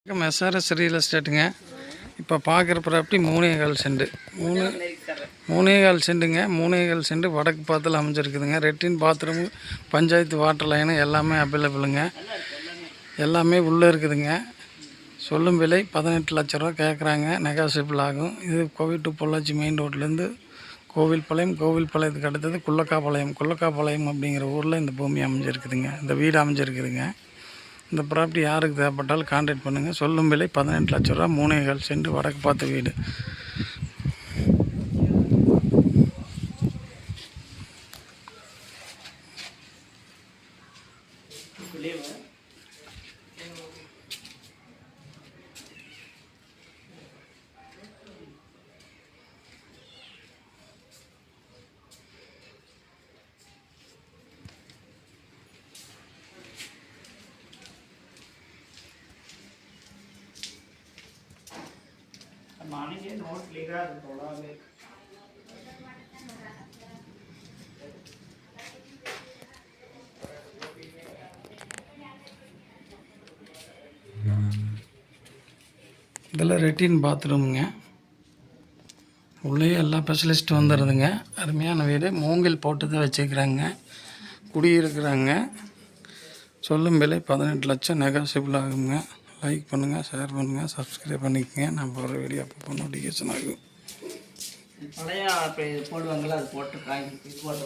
SRS real எஸ்டேட்டுங்க. இப்போ பார்க்குற property 3.25 send 3.25 சென்ட்டுங்க. 3.25 send வடக்கு பார்த்துல அமைஞ்சிருக்குதுங்க. Redin bathroom, panchayat water line எல்லாமே அவைலபிளுங்க. எல்லாமே உள்ளே இருக்குதுங்க. சொல்லும் விலை 18 லட்ச ரூபா கேட்குறாங்க. நெகாசிபிள் ஆகும். இது கோவில் டு பொள்ளாச்சி மெயின் ரோட்லேருந்து கோவில்பாளையத்துக்கு அடுத்தது குள்ளக்காபாளையம் அப்படிங்கிற ஊரில் இந்த பூமி அமைஞ்சிருக்குதுங்க. இந்த வீடு அமைஞ்சிருக்குதுங்க. இந்த ப்ராப்பர்ட்டி யாருக்கு தேவைப்பட்டாலும் கான்டாக்ட் பண்ணுங்கள். சொல்லும் விலை 18 லட்ச ரூபா. 3.25 சென்ட் வடக்கு பார்த்த வீடு. मानेंगे नोट लेगा थोड़ा में இதெல்லாம் ரெட்டின் பாத்ரூமுங்க. உள்ளே எல்லா ஸ்பெஷலிஸ்ட்டும் வந்துடுதுங்க. அருமையான வீடு. மூங்கில் போட்டு தான் வச்சுக்கிறாங்க, குடியிருக்கிறாங்க. சொல்லும் விலை 18 லட்சம். நெகாசிபிள் ஆகுங்க. லைக் பண்ணுங்கள், ஷேர் பண்ணுங்கள், சப்ஸ்கிரைப் பண்ணிக்கோங்க. நான் போகிற வீடியோ அப்போ நோட்டிஃபிகேஷன் ஆகும். பழைய போடுவாங்களா, அது போட்டு காய் போட்டு